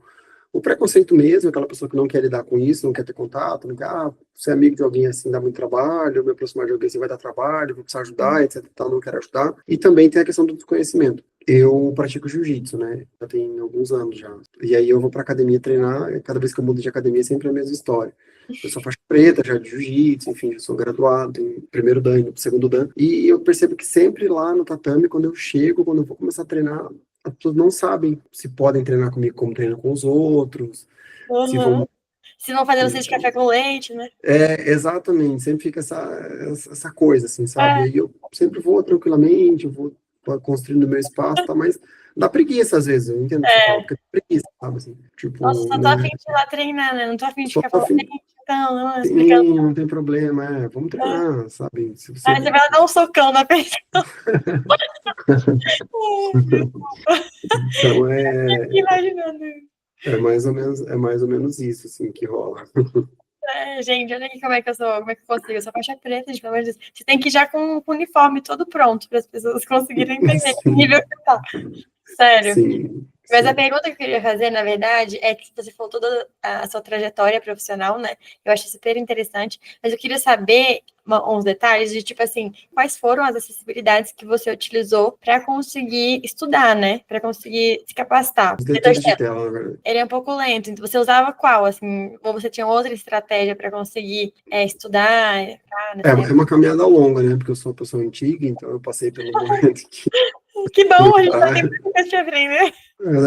Speaker 2: o preconceito mesmo, aquela pessoa que não quer lidar com isso, não quer ter contato, não quer, ser amigo de alguém assim dá muito trabalho, me aproximar de alguém assim vai dar trabalho, vou precisar ajudar, etc, não quero ajudar. E também tem a questão do desconhecimento. Eu pratico jiu-jitsu, né, já tem alguns anos já. E aí eu vou pra academia treinar, e cada vez que eu mudo de academia é sempre a mesma história. Eu sou faixa preta já de jiu-jitsu, enfim, já sou graduado, tenho primeiro dan, indo pro segundo dan. E eu percebo que sempre lá no tatame, quando eu chego, quando eu vou começar a treinar, as pessoas não sabem se podem treinar comigo como treinam com os outros,
Speaker 1: se não fazer vocês de café com leite, né?
Speaker 2: Exatamente, sempre fica essa coisa, assim, sabe? E aí eu sempre vou tranquilamente, eu vou construindo meu espaço, tá? Mas Dá preguiça, às vezes, eu entendo o que você fala, porque dá preguiça, sabe, assim,
Speaker 1: Nossa,
Speaker 2: tipo,
Speaker 1: só tô a fim
Speaker 2: né,
Speaker 1: de ir lá treinar, né? Não tô a fim de
Speaker 2: só
Speaker 1: ficar
Speaker 2: a
Speaker 1: falando,
Speaker 2: fim,
Speaker 1: gente, então, não, explicando.
Speaker 2: sim, não tem problema, vamos
Speaker 1: Né?
Speaker 2: treinar, sabe, se você...
Speaker 1: Aí você vai lá dar um socão na pessoa.
Speaker 2: Então,
Speaker 1: Imaginando.
Speaker 2: é mais ou menos isso, assim, que rola.
Speaker 1: Gente, olha aqui como é que eu sou, como é que eu consigo. Eu sou faixa preta, gente, pelo amor de Deus. Você tem que ir já com o uniforme todo pronto para as pessoas conseguirem entender que nível
Speaker 2: Sim,
Speaker 1: que tá. Sério.
Speaker 2: sim,
Speaker 1: Mas a
Speaker 2: sim.
Speaker 1: pergunta que eu queria fazer, na verdade, é que você falou toda a sua trajetória profissional, né? Eu acho super interessante, mas eu queria saber uns detalhes de, tipo assim, quais foram as acessibilidades que você utilizou para conseguir estudar, né? Para conseguir se capacitar.
Speaker 2: Os
Speaker 1: Leitor
Speaker 2: leitores
Speaker 1: de
Speaker 2: de
Speaker 1: tela,
Speaker 2: tela, na verdade.
Speaker 1: ele é um pouco lento, então você usava qual, assim? Ou você tinha outra estratégia para conseguir estudar,
Speaker 2: É,
Speaker 1: nessa
Speaker 2: é
Speaker 1: época?
Speaker 2: uma caminhada longa, né? Porque eu sou uma pessoa antiga, então eu passei pelo momento que
Speaker 1: Que
Speaker 2: o
Speaker 1: bom, a gente vai ter
Speaker 2: Braille
Speaker 1: muita coisa para aprender.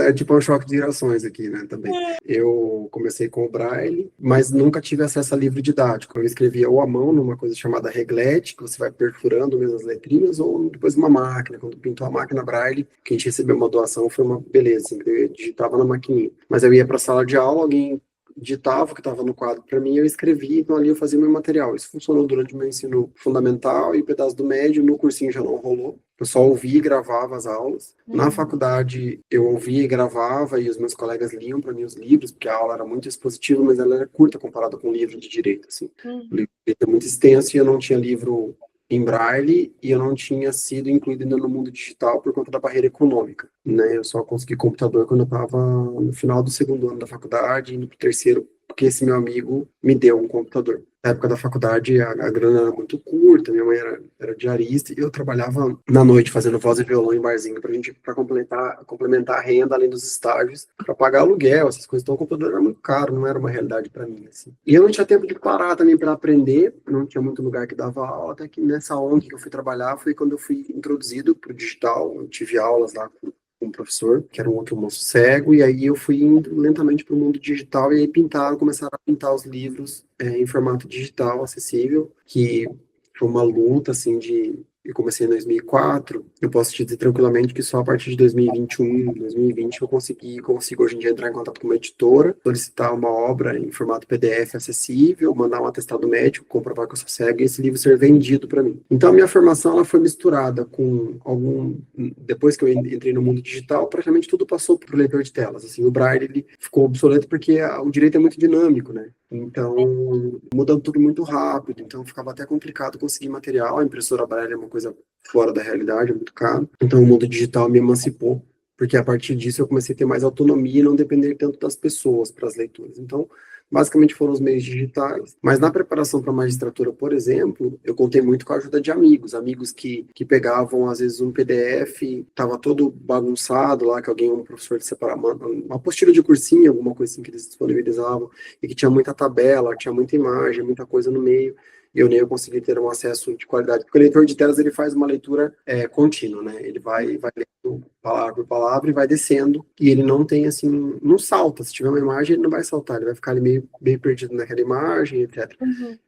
Speaker 2: é tipo um choque de gerações aqui, né? Também. Eu comecei com o Braille, mas nunca tive acesso a livro didático. Eu escrevia ou à mão, numa coisa chamada reglete, que você vai perfurando mesmo as letrinhas, ou depois uma máquina. Quando pintou a máquina Braille, que a gente recebeu uma doação, foi uma beleza, assim, eu digitava na maquininha. Mas eu ia para a sala de aula, alguém ditava o que estava no quadro para mim, eu escrevia, então ali eu fazia meu material. Isso funcionou durante o meu ensino fundamental e pedaço do médio, no cursinho já não rolou. Eu só ouvia e gravava as aulas. Na faculdade, eu ouvia e gravava, e os meus colegas liam para mim os livros, porque a aula era muito expositiva, mas ela era curta comparada com o livro de direito, assim. O livro de direito é muito extenso e eu não tinha livro em braille e eu não tinha sido incluído ainda no mundo digital por conta da barreira econômica, né? Eu só consegui computador quando eu estava no final do segundo ano da faculdade, indo para o terceiro, porque esse meu amigo me deu um computador. Na época da faculdade, a grana era muito curta, minha mãe era diarista e eu trabalhava na noite fazendo voz e violão em barzinho para complementar a renda além dos estágios, para pagar aluguel, essas coisas. Então o computador era muito caro, não era uma realidade para mim, assim. E eu não tinha tempo de parar também para aprender, não tinha muito lugar que dava aula, até que nessa ONG que eu fui trabalhar foi quando eu fui introduzido para o digital, eu tive aulas lá com um professor, que era um outro moço cego, e aí eu fui indo lentamente para o mundo digital, e aí começaram a pintar os livros em formato digital, acessível, que foi uma luta, assim, eu comecei em 2004, eu posso te dizer tranquilamente que só a partir de 2021, 2020 eu consigo hoje em dia entrar em contato com uma editora, solicitar uma obra em formato PDF acessível, mandar um atestado médico, comprovar que eu sou cego e esse livro ser vendido para mim. Então a minha formação ela foi misturada com depois que eu entrei no mundo digital, praticamente tudo passou para o leitor de telas. Assim, o Braille ele ficou obsoleto porque o direito é muito dinâmico, né? Então, muda tudo muito rápido, então ficava até complicado conseguir material. A impressora Braille é uma coisa fora da realidade, é muito caro. Então, o mundo digital me emancipou, porque a partir disso eu comecei a ter mais autonomia e não depender tanto das pessoas para as leituras. Então, basicamente foram os meios digitais. Mas na preparação para a magistratura, por exemplo, eu contei muito com a ajuda de amigos que pegavam, às vezes, um PDF, estava todo bagunçado lá, que alguém, um professor de separar, uma apostila de cursinho, alguma coisa assim que eles disponibilizavam, e que tinha muita tabela, tinha muita imagem, muita coisa no meio, e eu nem consegui ter um acesso de qualidade, porque o leitor de telas ele faz uma leitura contínua, né? Ele vai lendo palavra por palavra e vai descendo, e ele não tem assim, não salta. Se tiver uma imagem, ele não vai saltar, ele vai ficar ali meio perdido naquela imagem, etc.
Speaker 1: Uhum.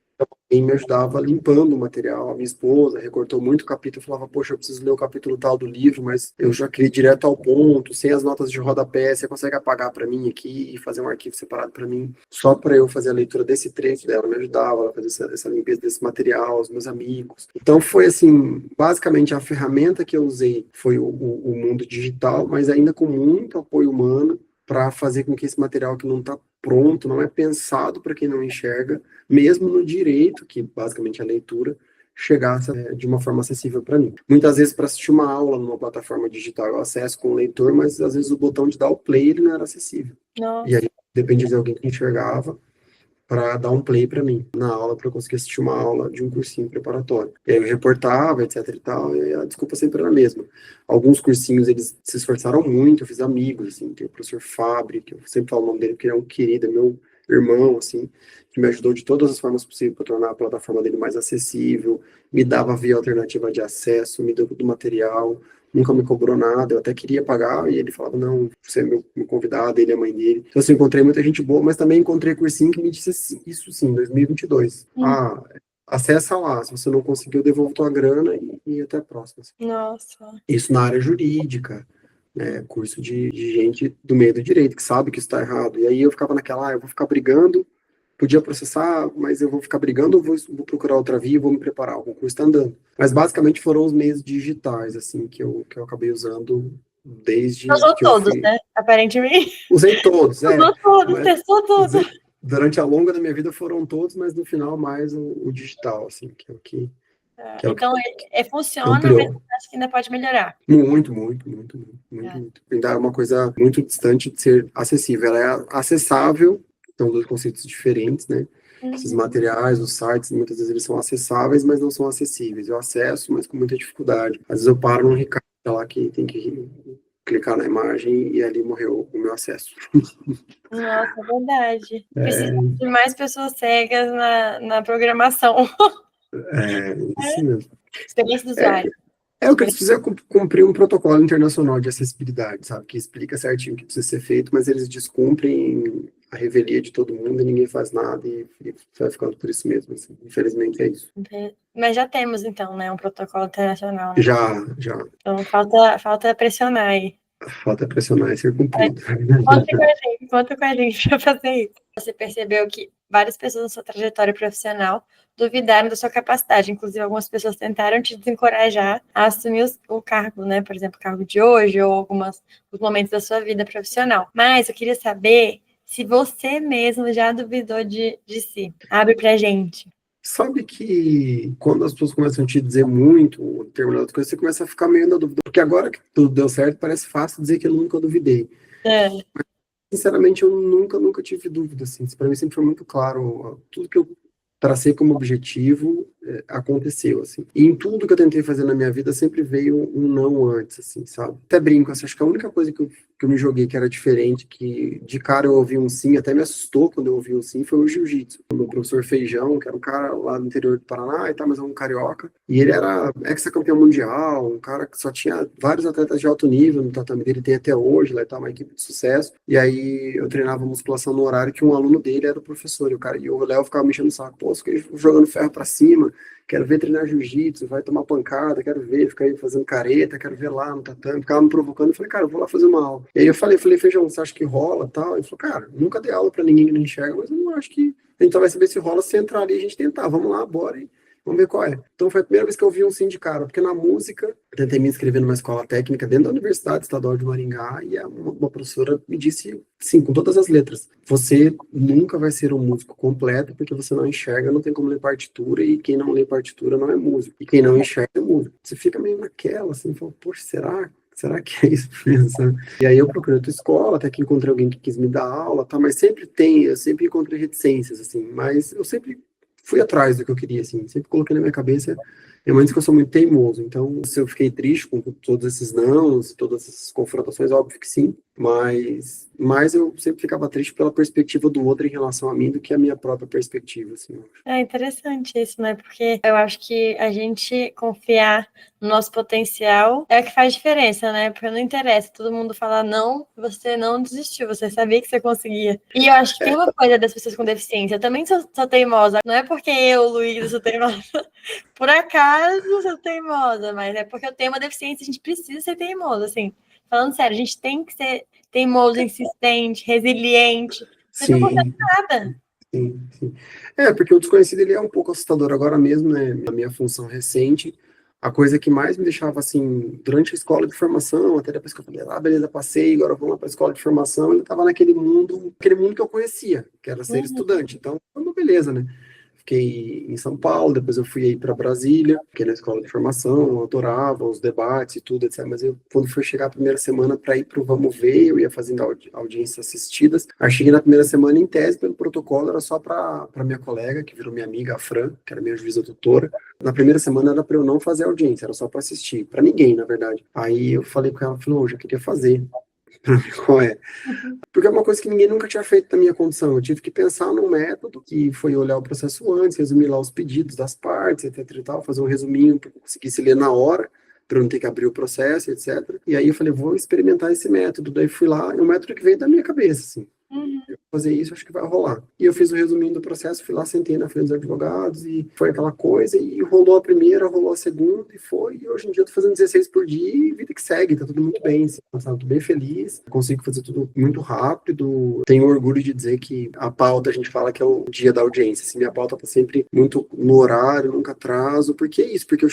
Speaker 2: Quem me ajudava limpando o material, a minha esposa, recortou muito o capítulo, eu falava, poxa, eu preciso ler o capítulo tal do livro, mas eu já queria ir direto ao ponto, sem as notas de rodapé, você consegue apagar para mim aqui e fazer um arquivo separado para mim, só para eu fazer a leitura desse trecho dela, me ajudava a fazer essa limpeza desse material, os meus amigos. Então foi assim, basicamente a ferramenta que eu usei foi o mundo digital, mas ainda com muito apoio humano para fazer com que esse material que não está pronto, não é pensado para quem não enxerga, mesmo no direito, que basicamente é a leitura, chegasse de uma forma acessível para mim. Muitas vezes, para assistir uma aula numa plataforma digital, eu acesso com o leitor, mas às vezes o botão de dar o play ele não era acessível. E
Speaker 1: Nossa.
Speaker 2: aí dependia de alguém que enxergava para dar um play para mim na aula, para eu conseguir assistir uma aula de um cursinho preparatório. E aí eu reportava, etc e tal, e a desculpa sempre era a mesma. Alguns cursinhos, eles se esforçaram muito, eu fiz amigos, assim, tem o professor Fabri, que eu sempre falo o nome dele, porque ele é um querido, é meu irmão, assim, que me ajudou de todas as formas possíveis para tornar a plataforma dele mais acessível, me dava via alternativa de acesso, me deu todo o material, nunca me cobrou nada, eu até queria pagar, e ele falava, não, você é meu convidado, ele é a mãe dele. Então, assim, encontrei muita gente boa, mas também encontrei cursinho que me disse isso sim, em 2022. Ah, acessa lá, se você não conseguiu, devolva tua grana e até a próxima.
Speaker 1: Nossa.
Speaker 2: Isso na área jurídica, né, curso de gente do meio do direito, que sabe que isso está errado. E aí eu ficava naquela, eu vou ficar brigando, podia processar, mas eu vou ficar brigando ou vou procurar outra via e vou me preparar, o concurso está andando. Mas basicamente foram os meios digitais, assim, que eu acabei usando desde
Speaker 1: Usou
Speaker 2: que eu
Speaker 1: todos,
Speaker 2: fui...
Speaker 1: né? Aparentemente.
Speaker 2: Usei todos,
Speaker 1: Usou todos,
Speaker 2: mas
Speaker 1: testou tudo.
Speaker 2: durante a longa da minha vida foram todos, mas no final mais o digital, assim, que é o que
Speaker 1: Então, funciona, mas
Speaker 2: ampliou.
Speaker 1: acho que ainda pode melhorar.
Speaker 2: Muito, muito, muito, muito, muito,
Speaker 1: É.
Speaker 2: muito. Ainda é uma coisa muito distante de ser acessível. Ela é acessável, são dois conceitos diferentes, né? Esses materiais, os sites, muitas vezes eles são acessáveis, mas não são acessíveis. Eu acesso, mas com muita dificuldade. Às vezes eu paro num recado lá que tem que clicar na imagem e ali morreu o meu acesso.
Speaker 1: Nossa, é verdade. Precisa de mais pessoas cegas na programação.
Speaker 2: Isso mesmo.
Speaker 1: Experiência do usuário.
Speaker 2: O que eles fizeram é cumprir um protocolo internacional de acessibilidade, sabe? Que explica certinho o que precisa ser feito, mas eles descumprem a revelia de todo mundo e ninguém faz nada e vai ficando por isso mesmo. Assim. Infelizmente é isso.
Speaker 1: Mas já temos, então, né? Um protocolo internacional. Né?
Speaker 2: Já.
Speaker 1: Então falta pressionar aí.
Speaker 2: Falta pressionar e ser cumprido.
Speaker 1: Conta com a gente para fazer isso. Você percebeu que várias pessoas na sua trajetória profissional duvidaram da sua capacidade. Inclusive, algumas pessoas tentaram te desencorajar a assumir o cargo, né? Por exemplo, o cargo de hoje ou os momentos da sua vida profissional. Mas eu queria saber se você mesmo já duvidou de si. Abre pra gente.
Speaker 2: Sabe que quando as pessoas começam a te dizer muito determinadas coisas, você começa a ficar meio na dúvida. Porque agora que tudo deu certo, parece fácil dizer que eu nunca duvidei. Sinceramente, eu nunca tive dúvida, assim. Para mim sempre foi muito claro. Tudo que eu tracei como objetivo aconteceu, assim. E em tudo que eu tentei fazer na minha vida sempre veio um não antes, assim, sabe? Até brinco, assim, acho que a única coisa que eu me joguei que era diferente, que de cara eu ouvi um sim, até me assustou quando eu ouvi um sim, foi o jiu-jitsu. O meu professor Feijão, que era um cara lá do interior do Paraná e tal, mas é um carioca. E ele era ex-campeão mundial, um cara que só tinha vários atletas de alto nível no tatame dele, tem até hoje, lá tá uma equipe de sucesso. E aí eu treinava musculação no horário que um aluno dele era o professor. E o Léo ficava mexendo no saco, pô, fiquei jogando ferro pra cima, quero ver treinar jiu-jitsu, vai tomar pancada, quero ver, ficar aí fazendo careta, quero ver lá no tatame, ficava me provocando, eu falei, cara, eu vou lá fazer uma aula. E aí eu falei, Feijão, você acha que rola, tal? Ele falou, cara, nunca dei aula pra ninguém que não enxerga, mas eu não acho que a gente só vai saber se rola se entrar ali e a gente tentar, vamos lá, bora aí. Vamos ver qual é. Então foi a primeira vez que eu vi um sim de cara, porque na música, eu tentei me inscrever numa escola técnica dentro da Universidade Estadual de Maringá e uma professora me disse, sim, com todas as letras, você nunca vai ser um músico completo porque você não enxerga, não tem como ler partitura e quem não lê partitura não é músico. E quem não enxerga é músico. Você fica meio naquela, assim, fala, poxa, será que é isso mesmo? E aí eu procurei outra escola, até que encontrei alguém que quis me dar aula, tá? Mas eu sempre encontrei reticências, assim, mas eu sempre fui atrás do que eu queria, assim, sempre coloquei na minha cabeça, minha mãe disse que eu sou muito teimoso, então se eu fiquei triste com todos esses nãos, todas essas confrontações, óbvio que sim, mas eu sempre ficava triste pela perspectiva do outro em relação a mim do que a minha própria perspectiva, assim.
Speaker 1: É interessante isso, né? Porque eu acho que a gente confiar no nosso potencial é o que faz diferença, né? Porque não interessa todo mundo falar não, você não desistiu, você sabia que você conseguia. E eu acho que tem uma coisa das pessoas com deficiência, eu também sou teimosa, não é porque eu, Luísa, sou teimosa, por acaso sou teimosa, mas é porque eu tenho uma deficiência, a gente precisa ser teimoso, assim. Falando sério, a gente tem que ser teimoso, insistente, resiliente, você não consegue nada.
Speaker 2: Sim. Porque o desconhecido ele é um pouco assustador agora mesmo, né? Na minha função recente, a coisa que mais me deixava assim, durante a escola de formação, até depois que eu falei, beleza, passei, agora vamos lá para a escola de formação, eu estava naquele mundo que eu conhecia, que era ser estudante. Então, beleza, né? Fiquei em São Paulo, depois eu fui aí para Brasília, fiquei na escola de formação, eu adorava os debates e tudo, etc. Mas quando foi chegar a primeira semana para ir para o Vamos Ver, eu ia fazendo audiências assistidas. Aí cheguei na primeira semana, em tese, pelo protocolo, era só para minha colega, que virou minha amiga, a Fran, que era minha juíza tutora. Na primeira semana era para eu não fazer audiência, era só para assistir, para ninguém, na verdade. Aí eu falei com ela, eu já queria fazer. Para ver qual é. Porque é uma coisa que ninguém nunca tinha feito na minha condição. Eu tive que pensar num método que foi olhar o processo antes, resumir lá os pedidos das partes, etc e tal, fazer um resuminho para eu conseguisse ler na hora, para eu não ter que abrir o processo, etc. E aí eu falei, vou experimentar esse método. Daí fui lá, é um método que veio da minha cabeça, assim. fazer isso, acho que vai rolar. E eu fiz o resuminho do processo, fui lá, sentei na frente dos advogados e foi aquela coisa, e rolou a primeira, rolou a segunda, e foi, e hoje em dia eu tô fazendo 16 por dia e vida que segue, tá tudo muito bem, assim, sabe? Tô bem feliz, consigo fazer tudo muito rápido, tenho orgulho de dizer que a pauta, a gente fala que é o dia da audiência, assim, minha pauta tá sempre muito no horário, nunca atraso, porque é isso, porque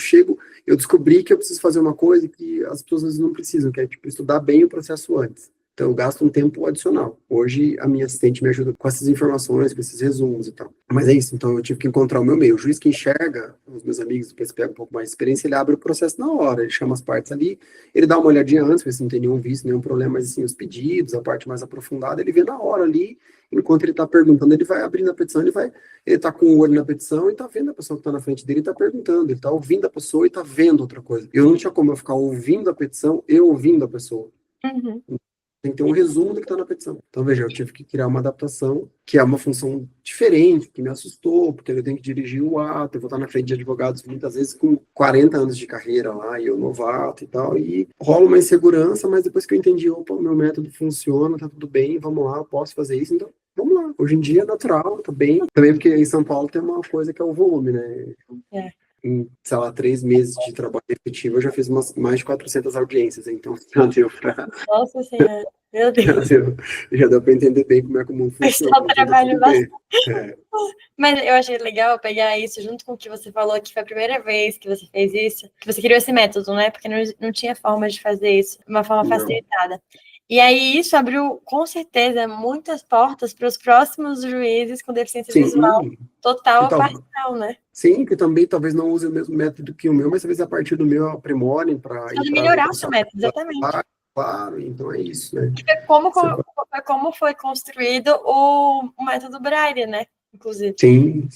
Speaker 2: eu descobri que eu preciso fazer uma coisa que as pessoas às vezes não precisam, que é, tipo, estudar bem o processo antes. Então, eu gasto um tempo adicional. Hoje, a minha assistente me ajuda com essas informações, com esses resumos e tal. Mas é isso, então eu tive que encontrar o meu meio. O juiz que enxerga, os meus amigos, depois pega um pouco mais de experiência, ele abre o processo na hora, ele chama as partes ali, ele dá uma olhadinha antes, ver se não tem nenhum vício, nenhum problema, mas assim, os pedidos, a parte mais aprofundada, ele vê na hora ali, enquanto ele está perguntando, ele vai abrindo a petição, ele está com o olho na petição e está vendo a pessoa que está na frente dele e está perguntando, ele está ouvindo a pessoa e está vendo outra coisa. Eu não tinha como eu ficar ouvindo a petição e ouvindo a pessoa. Tem que ter um resumo do que está na petição. Então, veja, eu tive que criar uma adaptação, que é uma função diferente, que me assustou, porque eu tenho que dirigir o ato, eu vou estar na frente de advogados muitas vezes com 40 anos de carreira lá, e eu novato e tal, e rola uma insegurança, mas depois que eu entendi, opa, o meu método funciona, tá tudo bem, vamos lá, eu posso fazer isso, então vamos lá. Hoje em dia é natural, tá bem. Também porque em São Paulo tem uma coisa que é o volume, né? Em, sei lá, 3 meses de trabalho efetivo, eu já fiz mais de 400 audiências, então já deu pra...
Speaker 1: Nossa Senhora, meu Deus.
Speaker 2: Já deu para entender bem como é que o mundo funciona.
Speaker 1: Só trabalho bastante.
Speaker 2: É.
Speaker 1: Mas eu achei legal pegar isso junto com o que você falou, que foi a primeira vez que você fez isso, que você criou esse método, né? Porque não tinha forma de fazer isso de uma forma facilitada. E aí isso abriu, com certeza, muitas portas para os próximos juízes com deficiência visual total ou parcial, né?
Speaker 2: Sim, que também talvez não use o mesmo método que o meu, mas talvez a partir do meu aprimorem para...
Speaker 1: Pode melhorar o seu método, exatamente.
Speaker 2: Claro, então é isso, né?
Speaker 1: Como foi construído o método Braille, né? Inclusive.
Speaker 2: Sim.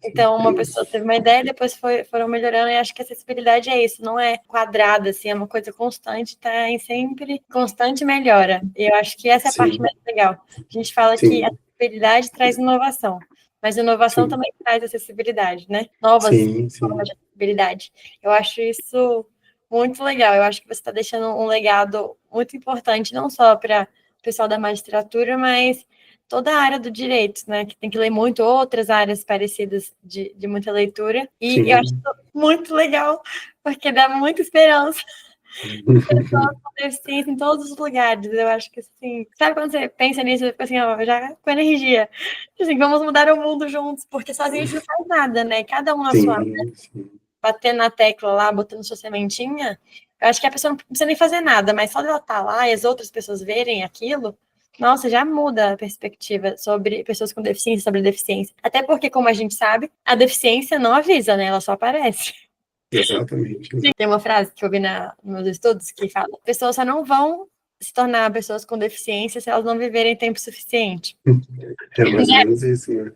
Speaker 1: Então, uma pessoa teve uma ideia, depois foram melhorando, e acho que a acessibilidade é isso, não é quadrada, assim, é uma coisa constante, tá em sempre constante melhora. E eu acho que essa é a parte mais legal. A gente fala que a acessibilidade traz inovação, mas inovação também traz acessibilidade, né? Novas formas de acessibilidade. Eu acho isso muito legal. Eu acho que você está deixando um legado muito importante, não só para o pessoal da magistratura, mas toda a área do direito, né? Que tem que ler muito outras áreas parecidas de muita leitura. E eu acho muito legal, porque dá muita esperança. Pessoas com deficiência em todos os lugares. Eu acho que assim, sabe quando você pensa nisso, você fica assim, ó, já com energia. Assim, vamos mudar o mundo juntos, porque sozinho a gente não faz nada, né? Cada um na sua área, batendo na tecla lá, botando sua sementinha. Eu acho que a pessoa não precisa nem fazer nada, mas só dela estar lá e as outras pessoas verem aquilo, nossa, já muda a perspectiva sobre pessoas com deficiência, sobre deficiência. Até porque, como a gente sabe, a deficiência não avisa, né? Ela só aparece.
Speaker 2: Exatamente.
Speaker 1: Tem uma frase que eu vi nos meus estudos que fala: pessoas só não vão se tornar pessoas com deficiência se elas não viverem tempo suficiente.
Speaker 2: É mais ou menos isso, né?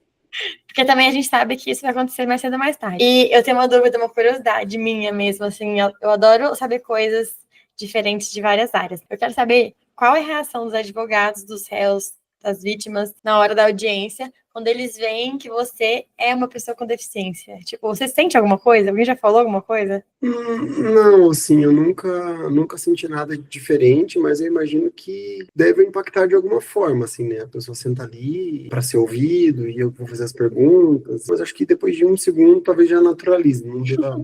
Speaker 1: Porque também a gente sabe que isso vai acontecer mais cedo ou mais tarde. E eu tenho uma dúvida, uma curiosidade minha mesmo, assim, eu adoro saber coisas diferentes de várias áreas. Eu quero saber qual é a reação dos advogados, dos réus, das vítimas, na hora da audiência, quando eles veem que você é uma pessoa com deficiência. Tipo, você sente alguma coisa? Alguém já falou alguma coisa?
Speaker 2: Não, assim, eu nunca senti nada diferente, mas eu imagino que deve impactar de alguma forma, assim, né? A pessoa senta ali para ser ouvido e eu vou fazer as perguntas, mas acho que depois de um segundo talvez já naturalize, não vira...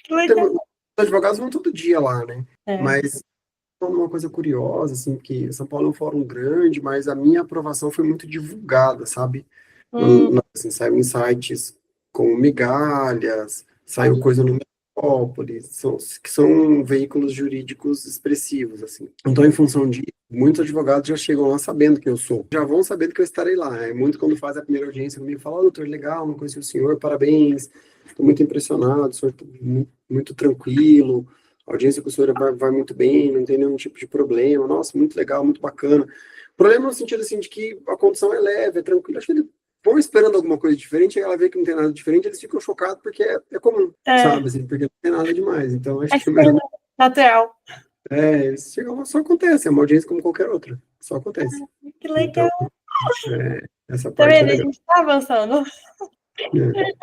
Speaker 1: Que legal.
Speaker 2: Os advogados vão todo dia lá, né? Mas uma coisa curiosa, assim, que São Paulo é um fórum grande, mas a minha aprovação foi muito divulgada, sabe? Assim, saiu em sites com migalhas, saiu coisa no Metrópolis, que são veículos jurídicos expressivos, assim. Então, em função disso, muitos advogados já chegam lá sabendo quem eu sou. Já vão sabendo que eu estarei lá. É muito quando faz a primeira audiência comigo, fala, doutor, legal, não conheci o senhor, parabéns, estou muito impressionado, o senhor muito, muito tranquilo, a audiência com o senhor vai muito bem, não tem nenhum tipo de problema, nossa, muito legal, muito bacana. Problema no sentido, assim, de que a condição é leve, é tranquila. Acho que eles vão esperando alguma coisa diferente, aí ela vê que não tem nada diferente, eles ficam chocados porque é comum, sabe, assim, porque não tem nada demais. Então, acho que é melhor...
Speaker 1: natural.
Speaker 2: Eles chegam lá, só acontece, é uma audiência como qualquer outra, só acontece.
Speaker 1: Que legal.
Speaker 2: Então, essa parte
Speaker 1: Também
Speaker 2: é legal.
Speaker 1: a gente está avançando.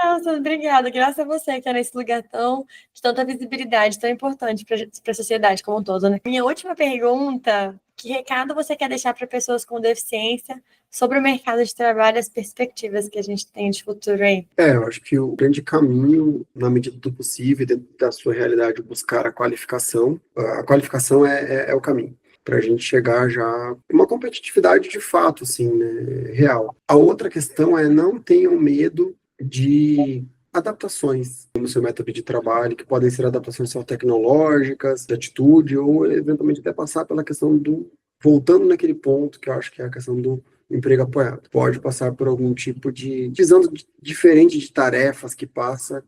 Speaker 1: Nossa, obrigada. Graças a você que está nesse lugar de tanta visibilidade, tão importante para a sociedade como um todo, né? Minha última pergunta que recado você quer deixar para pessoas com deficiência sobre o mercado de trabalho, as perspectivas que a gente tem de futuro aí?
Speaker 2: Eu acho que o grande caminho, na medida do possível, dentro da sua realidade, buscar a qualificação. A qualificação é o caminho para a gente chegar já em uma competitividade de fato, assim, né, real. A outra questão é não tenham medo de adaptações no seu método de trabalho, que podem ser adaptações só tecnológicas, de atitude, ou eventualmente até passar pela questão voltando naquele ponto que eu acho que é a questão do emprego apoiado. Pode passar por algum tipo de visão diferente de tarefas que passa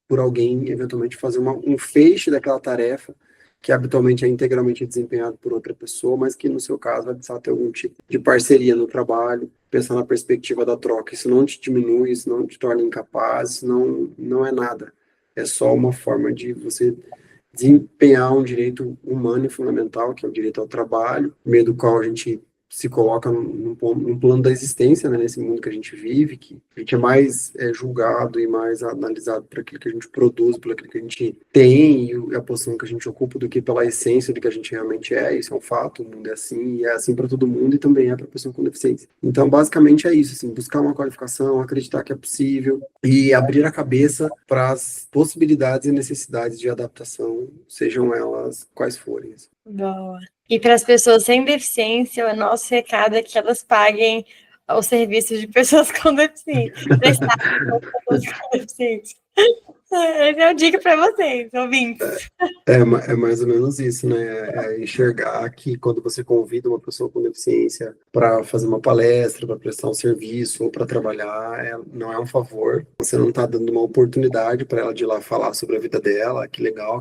Speaker 2: por alguém, eventualmente fazer um feixe daquela tarefa que habitualmente é integralmente desempenhado por outra pessoa, mas que no seu caso vai precisar ter algum tipo de parceria no trabalho, pensar na perspectiva da troca. Isso não te diminui, isso não te torna incapaz, isso não é nada. É só uma forma de você desempenhar um direito humano e fundamental, que é o direito ao trabalho, no meio do qual a gente se coloca num plano da existência, né, nesse mundo que a gente vive, que a gente é mais julgado e mais analisado por aquilo que a gente produz, por aquilo que a gente tem e a posição que a gente ocupa, do que pela essência do que a gente realmente é. Isso é um fato, o mundo é assim, e é assim para todo mundo e também é para a pessoa com deficiência. Então, basicamente é isso, assim, buscar uma qualificação, acreditar que é possível e abrir a cabeça para as possibilidades e necessidades de adaptação, sejam elas quais forem.
Speaker 1: Boa. E para as pessoas sem deficiência, o nosso recado é que elas paguem os serviços de pessoas com deficiência. Prestar pessoas com deficiência. Essa é a dica para vocês, ouvintes.
Speaker 2: É mais ou menos isso, né? É enxergar que quando você convida uma pessoa com deficiência para fazer uma palestra, para prestar um serviço ou para trabalhar, não é um favor. Você não está dando uma oportunidade para ela de ir lá falar sobre a vida dela, que legal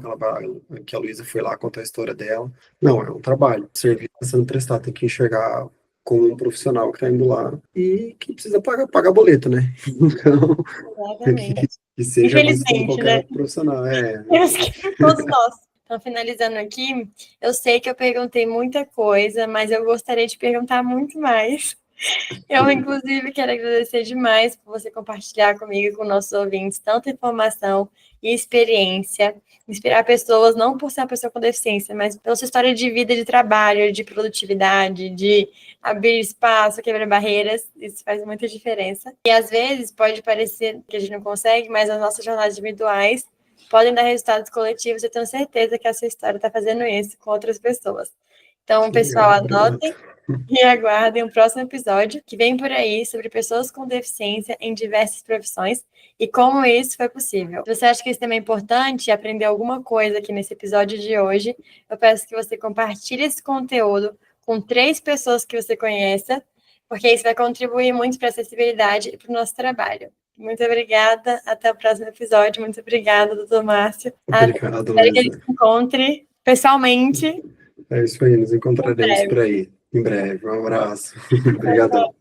Speaker 2: que a Luísa foi lá contar a história dela. Não, é um trabalho. O serviço está sendo prestado, tem que enxergar como um profissional que está indo lá e que precisa pagar boleto, né? Então, que seja visto como qualquer profissional.
Speaker 1: Todos nós. Então, finalizando aqui, eu sei que eu perguntei muita coisa, mas eu gostaria de perguntar muito mais. Eu, inclusive, quero agradecer demais por você compartilhar comigo e com nossos ouvintes tanta informação e experiência, inspirar pessoas, não por ser uma pessoa com deficiência, mas pela sua história de vida, de trabalho, de produtividade, de abrir espaço, quebrar barreiras. Isso faz muita diferença. E, às vezes, pode parecer que a gente não consegue, mas as nossas jornadas individuais podem dar resultados coletivos. Eu tenho certeza que a sua história está fazendo isso com outras pessoas. Então, pessoal, anotem e aguardem o próximo episódio que vem por aí sobre pessoas com deficiência em diversas profissões e como isso foi possível. Se você acha que isso também é importante e aprender alguma coisa aqui nesse episódio de hoje, eu peço que você compartilhe esse conteúdo com 3 pessoas que você conheça, porque isso vai contribuir muito para a acessibilidade e para o nosso trabalho. Muito obrigada, até o próximo episódio. Muito obrigada, doutor Márcio.
Speaker 2: Obrigado,
Speaker 1: Espero que a gente se encontre pessoalmente.
Speaker 2: É isso aí, nos encontraremos por aí em breve. Um abraço. Obrigadão.